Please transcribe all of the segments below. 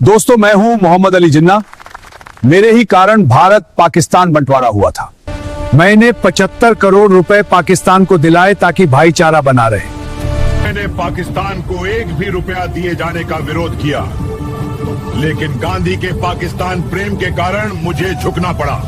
दोस्तों, मैं हूं मोहम्मद अली जिन्ना। मेरे ही कारण भारत पाकिस्तान बंटवारा हुआ था। मैंने 75 करोड़ रुपए पाकिस्तान को दिलाए ताकि भाईचारा बना रहे। मैंने पाकिस्तान को एक भी रुपया दिए जाने का विरोध किया, लेकिन गांधी के पाकिस्तान प्रेम के कारण मुझे झुकना पड़ा।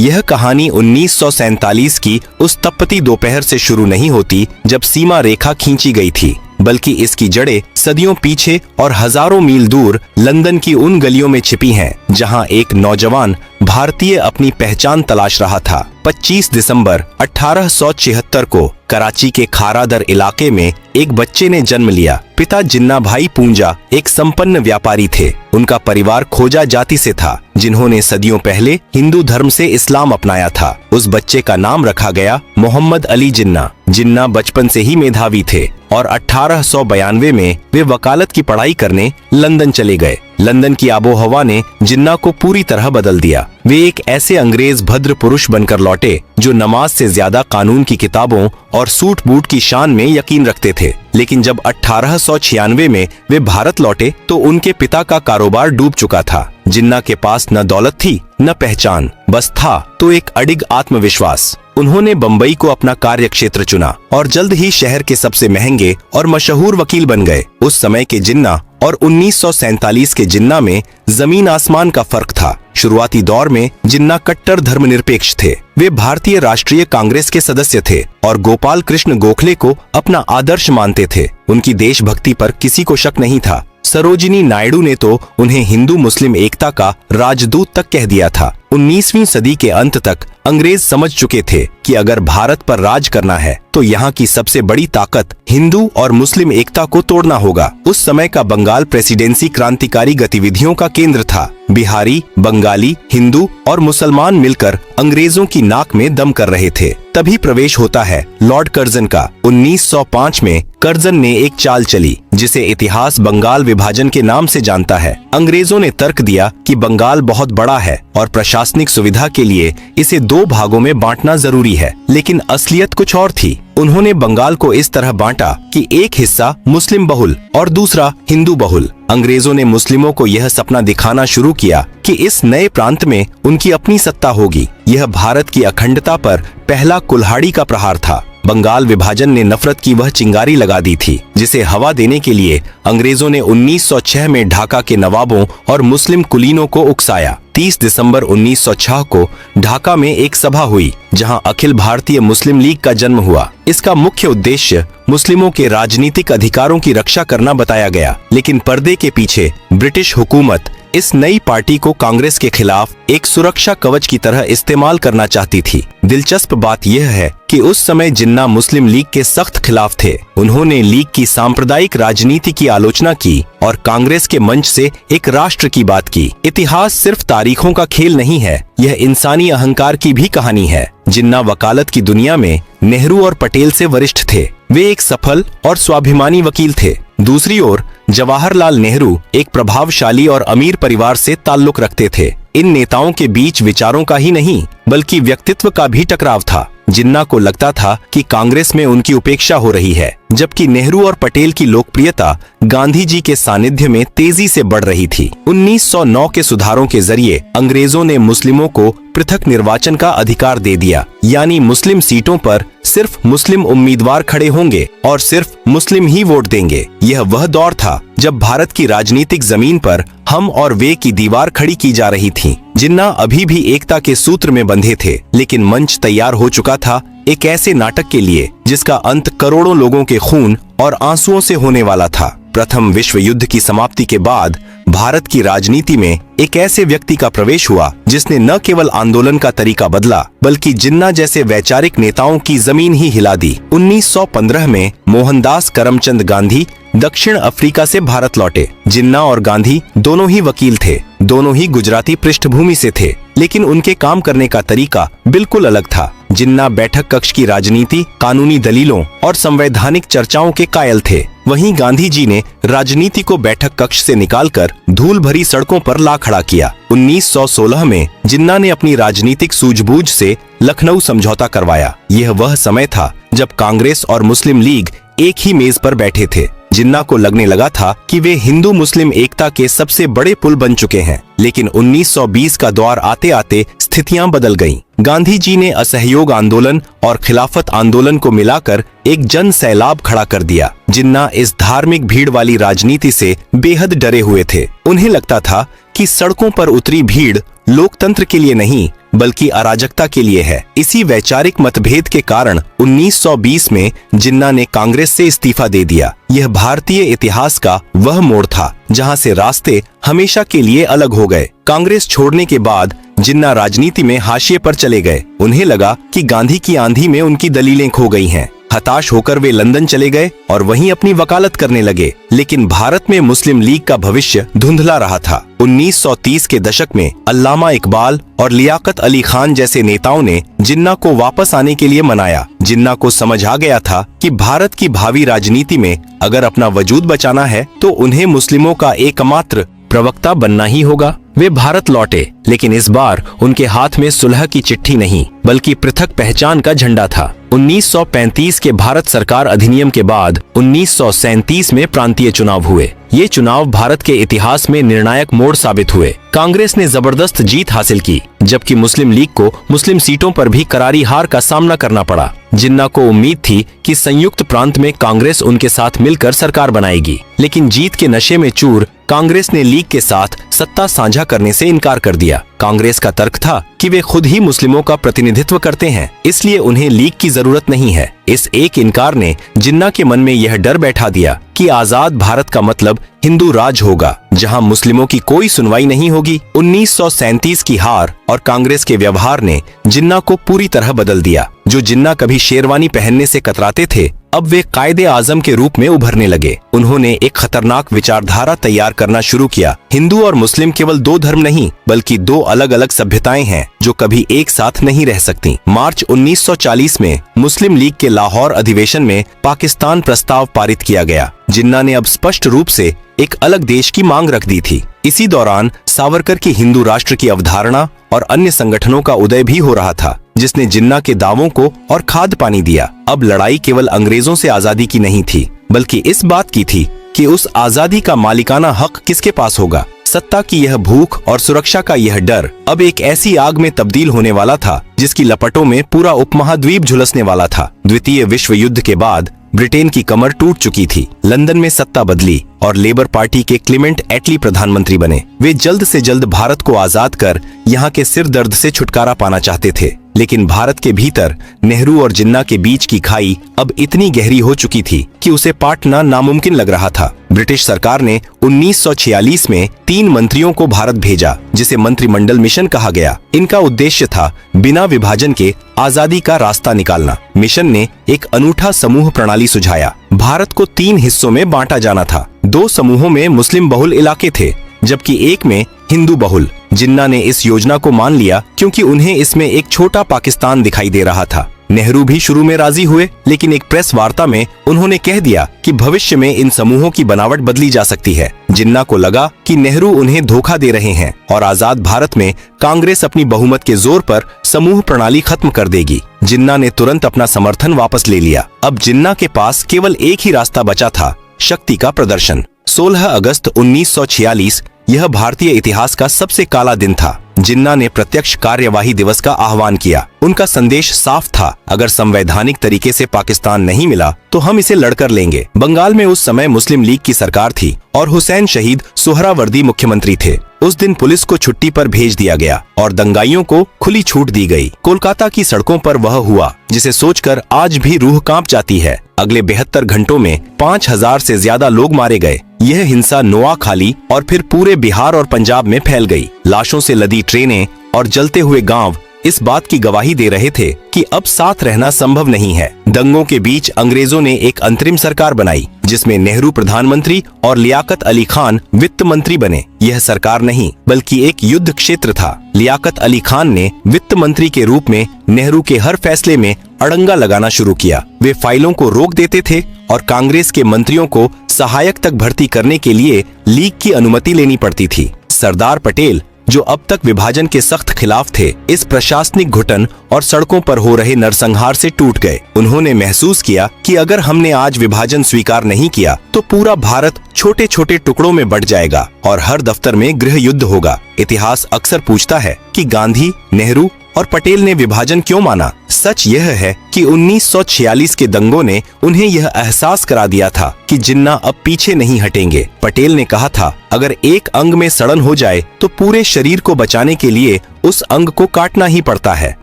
यह कहानी 1947 की उस तपती दोपहर से शुरू नहीं होती जब सीमा रेखा खींची गई थी, बल्कि इसकी जड़ें सदियों पीछे और हजारों मील दूर लंदन की उन गलियों में छिपी हैं, जहां एक नौजवान भारतीय अपनी पहचान तलाश रहा था। 25 दिसंबर 1876 को कराची के खारादर इलाके में एक बच्चे ने जन्म लिया। पिता जिन्ना भाई पूंजा एक संपन्न व्यापारी थे। उनका परिवार खोजा जाति से था, जिन्होंने सदियों पहले हिंदू धर्म से इस्लाम अपनाया था। उस बच्चे का नाम रखा गया मोहम्मद अली जिन्ना। जिन्ना बचपन से ही मेधावी थे और 1892 में वे वकालत की पढ़ाई करने लंदन चले गए। लंदन की आबोहवा ने जिन्ना को पूरी तरह बदल दिया। वे एक ऐसे अंग्रेज भद्र पुरुष बनकर लौटे जो नमाज से ज्यादा कानून की किताबों और सूट बूट की शान में यकीन रखते थे। लेकिन जब 1896 में वे भारत लौटे तो उनके पिता का कारोबार डूब चुका था। जिन्ना के पास न दौलत थी न पहचान, बस था तो एक अडिग आत्मविश्वास। उन्होंने बंबई को अपना कार्य क्षेत्र चुना और जल्द ही शहर के सबसे महंगे और मशहूर वकील बन गए। उस समय के जिन्ना और 1947 के जिन्ना में जमीन आसमान का फर्क था। शुरुआती दौर में जिन्ना कट्टर धर्मनिरपेक्ष थे। वे भारतीय राष्ट्रीय कांग्रेस के सदस्य थे और गोपाल कृष्ण गोखले को अपना आदर्श मानते थे। उनकी देशभक्ति पर किसी को शक नहीं था। सरोजिनी नायडू ने तो उन्हें हिंदू मुस्लिम एकता का राजदूत तक कह दिया था। 19वीं सदी के अंत तक अंग्रेज समझ चुके थे कि अगर भारत पर राज करना है तो यहाँ की सबसे बड़ी ताकत हिंदू और मुस्लिम एकता को तोड़ना होगा। उस समय का बंगाल प्रेसिडेंसी क्रांतिकारी गतिविधियों का केंद्र था। बिहारी, बंगाली, हिंदू और मुसलमान मिलकर अंग्रेजों की नाक में दम कर रहे थे। तभी प्रवेश होता है लॉर्ड कर्जन का। 1905 में कर्जन ने एक चाल चली जिसे इतिहास बंगाल विभाजन के नाम से जानता है। अंग्रेजों ने तर्क दिया कि बंगाल बहुत बड़ा है और प्रशासनिक सुविधा के लिए इसे 2 भागों में बांटना जरूरी है, लेकिन असलियत कुछ और थी। उन्होंने बंगाल को इस तरह बांटा कि एक हिस्सा मुस्लिम बहुल और दूसरा हिंदू बहुल। अंग्रेजों ने मुस्लिमों को यह सपना दिखाना शुरू किया कि इस नए प्रांत में उनकी अपनी सत्ता होगी। यह भारत की अखंडता पर पहला कुल्हाड़ी का प्रहार था। बंगाल विभाजन ने नफरत की वह चिंगारी लगा दी थी जिसे हवा देने के लिए अंग्रेजों ने 1906 में ढाका के नवाबों और मुस्लिम कुलीनों को उकसाया। 30 दिसंबर 1906 को ढाका में एक सभा हुई जहां अखिल भारतीय मुस्लिम लीग का जन्म हुआ। इसका मुख्य उद्देश्य मुस्लिमों के राजनीतिक अधिकारों की रक्षा करना बताया गया, लेकिन पर्दे के पीछे ब्रिटिश हुकूमत इस नई पार्टी को कांग्रेस के खिलाफ एक सुरक्षा कवच की तरह इस्तेमाल करना चाहती थी। दिलचस्प बात यह है कि उस समय जिन्ना मुस्लिम लीग के सख्त खिलाफ थे। उन्होंने लीग की सांप्रदायिक राजनीति की आलोचना की और कांग्रेस के मंच से एक राष्ट्र की बात की। इतिहास सिर्फ तारीखों का खेल नहीं है, यह इंसानी अहंकार की भी कहानी है। जिन्ना वकालत की दुनिया में नेहरू और पटेल से वरिष्ठ थे। वे एक सफल और स्वाभिमानी वकील थे। दूसरी ओर जवाहरलाल नेहरू एक प्रभावशाली और अमीर परिवार से ताल्लुक रखते थे। इन नेताओं के बीच विचारों का ही नहीं बल्कि व्यक्तित्व का भी टकराव था। जिन्ना को लगता था कि कांग्रेस में उनकी उपेक्षा हो रही है, जबकि नेहरू और पटेल की लोकप्रियता गांधी जी के सानिध्य में तेजी से बढ़ रही थी। 1909 के सुधारों के जरिए अंग्रेजों ने मुस्लिमों को पृथक निर्वाचन का अधिकार दे दिया, यानी मुस्लिम सीटों पर सिर्फ मुस्लिम उम्मीदवार खड़े होंगे और सिर्फ मुस्लिम ही वोट देंगे। यह वह दौर था जब भारत की राजनीतिक जमीन पर हम और वे की दीवार खड़ी की जा रही थी। जिन्ना अभी भी एकता के सूत्र में बंधे थे, लेकिन मंच तैयार हो चुका था एक ऐसे नाटक के लिए जिसका अंत करोड़ों लोगों के खून और आंसुओं से होने वाला था। प्रथम विश्व युद्ध की समाप्ति के बाद भारत की राजनीति में एक ऐसे व्यक्ति का प्रवेश हुआ जिसने न केवल आंदोलन का तरीका बदला बल्कि जिन्ना जैसे वैचारिक नेताओं की जमीन ही हिला दी। 1915 में मोहनदास करमचंद गांधी दक्षिण अफ्रीका से भारत लौटे। जिन्ना और गांधी दोनों ही वकील थे, दोनों ही गुजराती पृष्ठभूमि से थे, लेकिन उनके काम करने का तरीका बिल्कुल अलग था। जिन्ना बैठक कक्ष की राजनीति, कानूनी दलीलों और संवैधानिक चर्चाओं के कायल थे, वहीं गांधी जी ने राजनीति को बैठक कक्ष से निकालकर धूल भरी सड़कों पर ला खड़ा किया। 1916 में जिन्ना ने अपनी राजनीतिक सूझबूझ से लखनऊ समझौता करवाया। यह वह समय था जब कांग्रेस और मुस्लिम लीग एक ही मेज पर बैठे थे। जिन्ना को लगने लगा था कि वे हिंदू मुस्लिम एकता के सबसे बड़े पुल बन चुके हैं। लेकिन 1920 का दौर आते आते स्थितियां बदल गईं। गांधी जी ने असहयोग आंदोलन और खिलाफत आंदोलन को मिलाकर एक जन सैलाब खड़ा कर दिया। जिन्ना इस धार्मिक भीड़ वाली राजनीति से बेहद डरे हुए थे। उन्हें लगता था कि सड़कों पर उतरी भीड़ लोकतंत्र के लिए नहीं बल्कि अराजकता के लिए है। इसी वैचारिक मतभेद के कारण 1920 में जिन्ना ने कांग्रेस से इस्तीफा दे दिया। यह भारतीय इतिहास का वह मोड़ था जहां से रास्ते हमेशा के लिए अलग हो गए। कांग्रेस छोड़ने के बाद जिन्ना राजनीति में हाशिए पर चले गए। उन्हें लगा कि गांधी की आंधी में उनकी दलीलें खो गई हैं। हताश होकर वे लंदन चले गए और वहीं अपनी वकालत करने लगे। लेकिन भारत में मुस्लिम लीग का भविष्य धुंधला रहा था। 1930 के दशक में अल्लामा इकबाल और लियाकत अली खान जैसे नेताओं ने जिन्ना को वापस आने के लिए मनाया। जिन्ना को समझ आ गया था कि भारत की भावी राजनीति में अगर अपना वजूद बचाना है तो उन्हें मुस्लिमों का एकमात्र प्रवक्ता बनना ही होगा। वे भारत लौटे, लेकिन इस बार उनके हाथ में सुलह की चिट्ठी नहीं बल्कि पृथक पहचान का झंडा था। 1935 के भारत सरकार अधिनियम के बाद 1937 में प्रांतीय चुनाव हुए। ये चुनाव भारत के इतिहास में निर्णायक मोड़ साबित हुए। कांग्रेस ने जबरदस्त जीत हासिल की, जबकि मुस्लिम लीग को मुस्लिम सीटों पर भी करारी हार का सामना करना पड़ा। जिन्ना को उम्मीद थी कि संयुक्त प्रांत में कांग्रेस उनके साथ मिलकर सरकार बनाएगी, लेकिन जीत के नशे में चूर कांग्रेस ने लीग के साथ सत्ता साझा करने से इनकार कर दिया। कांग्रेस का तर्क था कि वे खुद ही मुस्लिमों का प्रतिनिधित्व करते हैं, इसलिए उन्हें लीग की जरूरत नहीं है। इस एक इनकार ने जिन्ना के मन में यह डर बैठा दिया कि आजाद भारत का मतलब हिंदू राज होगा, जहां मुस्लिमों की कोई सुनवाई नहीं होगी। 1937 की हार और कांग्रेस के व्यवहार ने जिन्ना को पूरी तरह बदल दिया। जो जिन्ना कभी शेरवानी पहनने से कतराते थे, अब वे कायदे आजम के रूप में उभरने लगे। उन्होंने एक खतरनाक विचारधारा तैयार करना शुरू किया। हिंदू और मुस्लिम केवल दो धर्म नहीं बल्कि दो अलग अलग सभ्यताएं हैं जो कभी एक साथ नहीं रह सकती। मार्च 1940 में मुस्लिम लीग के लाहौर अधिवेशन में पाकिस्तान प्रस्ताव पारित किया गया। जिन्ना ने अब स्पष्ट रूप से एक अलग देश की मांग रख दी थी। इसी दौरान सावरकर की हिंदू राष्ट्र की अवधारणा और अन्य संगठनों का उदय भी हो रहा था, जिसने जिन्ना के दावों को और खाद पानी दिया। अब लड़ाई केवल अंग्रेजों से आजादी की नहीं थी बल्कि इस बात की थी कि उस आजादी का मालिकाना हक किसके पास होगा। सत्ता की यह भूख और सुरक्षा का यह डर अब एक ऐसी आग में तब्दील होने वाला था जिसकी लपटों में पूरा उपमहाद्वीप झुलसने वाला था। द्वितीय विश्व युद्ध के बाद ब्रिटेन की कमर टूट चुकी थी। लंदन में सत्ता बदली और लेबर पार्टी के क्लेमेंट एटली प्रधानमंत्री बने। वे जल्द से जल्द भारत को आजाद कर यहाँ के सिर दर्द से छुटकारा पाना चाहते थे, लेकिन भारत के भीतर नेहरू और जिन्ना के बीच की खाई अब इतनी गहरी हो चुकी थी कि उसे पाटना नामुमकिन लग रहा था। ब्रिटिश सरकार ने 1946 में 3 मंत्रियों को भारत भेजा, जिसे मंत्रिमंडल मिशन कहा गया। इनका उद्देश्य था बिना विभाजन के आजादी का रास्ता निकालना। मिशन ने एक अनूठा समूह प्रणाली सुझाया। भारत को 3 हिस्सों में बांटा जाना था। 2 समूहों में मुस्लिम बहुल इलाके थे, जबकि एक में हिंदू बहुल। जिन्ना ने इस योजना को मान लिया क्योंकि उन्हें इसमें एक छोटा पाकिस्तान दिखाई दे रहा था। नेहरू भी शुरू में राजी हुए, लेकिन एक प्रेस वार्ता में उन्होंने कह दिया कि भविष्य में इन समूहों की बनावट बदली जा सकती है। जिन्ना को लगा कि नेहरू उन्हें धोखा दे रहे हैं और आजाद भारत में कांग्रेस अपनी बहुमत के जोर पर समूह प्रणाली खत्म कर देगी। जिन्ना ने तुरंत अपना समर्थन वापस ले लिया। अब जिन्ना के पास केवल एक ही रास्ता बचा था, शक्ति का प्रदर्शन। 16 अगस्त 1946 यह भारतीय इतिहास का सबसे काला दिन था। जिन्ना ने प्रत्यक्ष कार्यवाही दिवस का आह्वान किया। उनका संदेश साफ था, अगर संवैधानिक तरीके से पाकिस्तान नहीं मिला तो हम इसे लड़कर लेंगे। बंगाल में उस समय मुस्लिम लीग की सरकार थी और हुसैन शहीद सुहरावर्दी मुख्यमंत्री थे। उस दिन पुलिस को छुट्टी पर भेज दिया गया और दंगाइयों को खुली छूट दी गई। कोलकाता की सड़कों पर वह हुआ जिसे सोचकर आज भी रूह कांप जाती है। अगले 72 घंटों में 5000 से ज्यादा लोग मारे गए। यह हिंसा नोआखाली और फिर पूरे बिहार और पंजाब में फैल गई। लाशों से लदी ट्रेनें और जलते हुए गांव इस बात की गवाही दे रहे थे कि अब साथ रहना संभव नहीं है। दंगों के बीच अंग्रेजों ने एक अंतरिम सरकार बनाई जिसमें नेहरू प्रधानमंत्री और लियाकत अली खान वित्त मंत्री बने। यह सरकार नहीं बल्कि एक युद्ध क्षेत्र था। लियाकत अली खान ने वित्त मंत्री के रूप में नेहरू के हर फैसले में अड़ंगा लगाना शुरू किया। वे फाइलों को रोक देते थे और कांग्रेस के मंत्रियों को सहायक तक भर्ती करने के लिए लीग की अनुमति लेनी पड़ती थी। सरदार पटेल जो अब तक विभाजन के सख्त खिलाफ थे, इस प्रशासनिक घुटन और सड़कों पर हो रहे नरसंहार से टूट गए। उन्होंने महसूस किया कि अगर हमने आज विभाजन स्वीकार नहीं किया तो पूरा भारत छोटे छोटे टुकड़ों में बंट जाएगा और हर दफ्तर में गृह युद्ध होगा। इतिहास अक्सर पूछता है कि गांधी, नेहरू और पटेल ने विभाजन क्यों माना। सच यह है कि 1946 के दंगों ने उन्हें यह एहसास करा दिया था कि जिन्ना अब पीछे नहीं हटेंगे। पटेल ने कहा था, अगर एक अंग में सड़न हो जाए तो पूरे शरीर को बचाने के लिए उस अंग को काटना ही पड़ता है।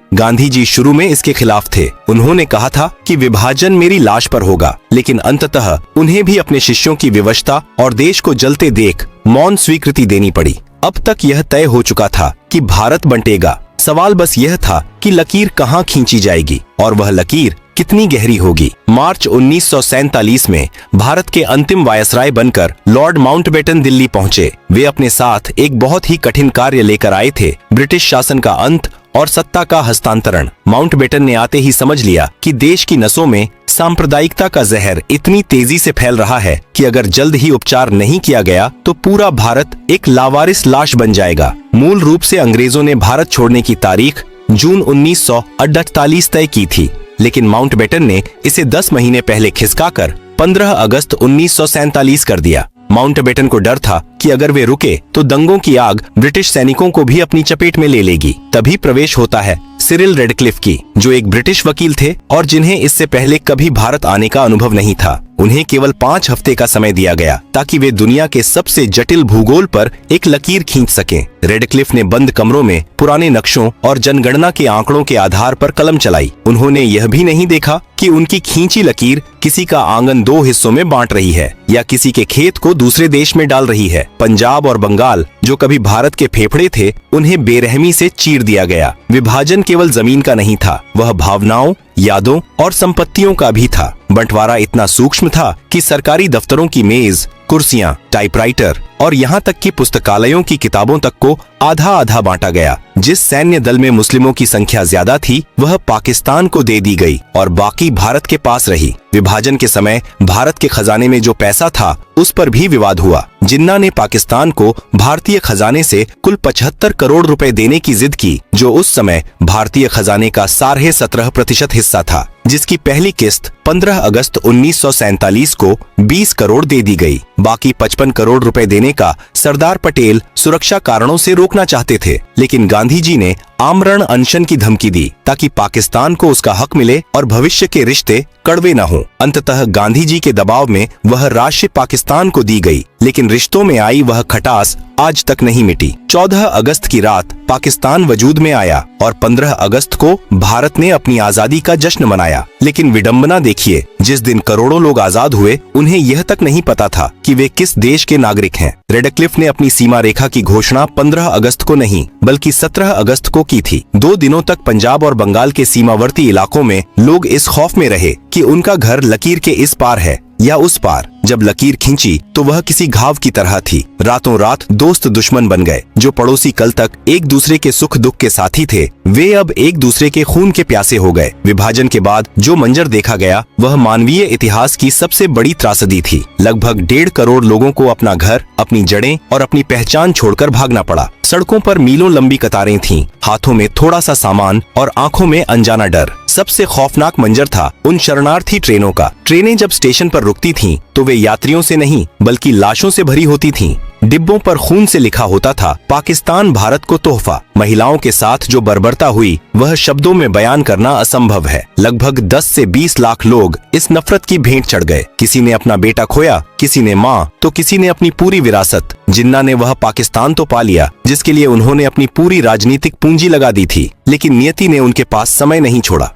गांधी जी शुरू में इसके खिलाफ थे। उन्होंने कहा था कि विभाजन मेरी लाश पर होगा, लेकिन अंततः उन्हें भी अपने शिष्यों की विवशता और देश को जलते देख मौन स्वीकृति देनी पड़ी। अब तक यह तय हो चुका था कि भारत बंटेगा। सवाल बस यह था कि लकीर कहां खींची जाएगी और वह लकीर कितनी गहरी होगी। मार्च 1947 में भारत के अंतिम वायसराय बनकर लॉर्ड माउंटबेटन दिल्ली पहुंचे। वे अपने साथ एक बहुत ही कठिन कार्य लेकर आए थे, ब्रिटिश शासन का अंत और सत्ता का हस्तांतरण। माउंटबेटन ने आते ही समझ लिया कि देश की नसों में सांप्रदायिकता का जहर इतनी तेजी से फैल रहा है कि अगर जल्द ही उपचार नहीं किया गया तो पूरा भारत एक लावारिस लाश बन जाएगा। मूल रूप से अंग्रेजों ने भारत छोड़ने की तारीख जून 1948 तय की थी, लेकिन माउंटबेटन ने इसे 10 महीने पहले खिसकाकर 15 अगस्त 1947 कर दिया। माउंटबेटन को डर था कि अगर वे रुके तो दंगों की आग ब्रिटिश सैनिकों को भी अपनी चपेट में ले लेगी। तभी प्रवेश होता है सिरिल रेडक्लिफ की, जो एक ब्रिटिश वकील थे और जिन्हें इससे पहले कभी भारत आने का अनुभव नहीं था। उन्हें केवल 5 हफ्ते का समय दिया गया ताकि वे दुनिया के सबसे जटिल भूगोल पर एक लकीर खींच सकें। रेडक्लिफ ने बंद कमरों में पुराने नक्शों और जनगणना के आंकड़ों के आधार पर कलम चलाई। उन्होंने यह भी नहीं देखा कि उनकी खींची लकीर किसी का आंगन 2 हिस्सों में बांट रही है या किसी के खेत को दूसरे देश में डाल रही है। पंजाब और बंगाल, जो कभी भारत के फेफड़े थे, उन्हें बेरहमी से चीर दिया गया। विभाजन केवल जमीन का नहीं था, वह भावनाओं, यादों और संपत्तियों का भी था। बंटवारा इतना सूक्ष्म था कि सरकारी दफ्तरों की मेज, कुर्सियां, टाइपराइटर और यहाँ तक कि पुस्तकालयों की किताबों तक को आधा आधा बांटा गया। जिस सैन्य दल में मुस्लिमों की संख्या ज्यादा थी वह पाकिस्तान को दे दी गई और बाकी भारत के पास रही। विभाजन के समय भारत के खजाने में जो पैसा था उस पर भी विवाद हुआ। जिन्ना ने पाकिस्तान को भारतीय खजाने से कुल 75 करोड़ रुपए देने की जिद की, जो उस समय भारतीय खजाने का 17.5% हिस्सा था, जिसकी पहली किस्त 15 अगस्त 1947 को 20 करोड़ दे दी गई। बाकी 55 करोड़ रुपए देने का सरदार पटेल सुरक्षा कारणों से रोकना चाहते थे, लेकिन गांधी जी ने आमरण अनशन की धमकी दी ताकि पाकिस्तान को उसका हक मिले और भविष्य के रिश्ते कड़वे न हों। अंततः गांधी जी के दबाव में वह राशि पाकिस्तान को दी गई, लेकिन रिश्तों में आई वह खटास आज तक नहीं मिटी। 14 अगस्त की रात पाकिस्तान वजूद में आया और 15 अगस्त को भारत ने अपनी आजादी का जश्न मनाया। लेकिन विडंबना देखिए, जिस दिन करोड़ों लोग आजाद हुए उन्हें यह तक नहीं पता था कि वे किस देश के नागरिक हैं। रेडक्लिफ ने अपनी सीमा रेखा की घोषणा 15 अगस्त को नहीं बल्कि 17 अगस्त को की थी। 2 दिनों तक पंजाब और बंगाल के सीमावर्ती इलाकों में लोग इस खौफ में रहे कि उनका घर लकीर के इस पार है या उस पार। जब लकीर खींची तो वह किसी घाव की तरह थी। रातों रात दोस्त दुश्मन बन गए। जो पड़ोसी कल तक एक दूसरे के सुख दुख के साथी थे, वे अब एक दूसरे के खून के प्यासे हो गए। विभाजन के बाद जो मंजर देखा गया वह मानवीय इतिहास की सबसे बड़ी त्रासदी थी। लगभग 1.5 करोड़ लोगों को अपना घर, अपनी जड़ें और अपनी पहचान छोड़कर भागना पड़ा। सड़कों पर मीलों लंबी कतारें थीं, हाथों में थोड़ा सा सामान और आंखों में अनजाना डर। सबसे खौफनाक मंजर था उन शरणार्थी ट्रेनों का। ट्रेनें जब स्टेशन पर रुकती थीं, तो वे यात्रियों से नहीं बल्कि लाशों से भरी होती थीं। डिब्बों पर खून से लिखा होता था, पाकिस्तान भारत को तोहफा। महिलाओं के साथ जो बर्बरता हुई वह शब्दों में बयान करना असंभव है। लगभग 10 से 20 लाख लोग इस नफरत की भेंट चढ़ गए। किसी ने अपना बेटा खोया, किसी ने माँ, तो किसी ने अपनी पूरी विरासत। जिन्ना ने वह पाकिस्तान तो पा लिया जिसके लिए उन्होंने अपनी पूरी राजनीतिक पूंजी लगा दी थी, लेकिन नियति ने उनके पास समय नहीं छोड़ा।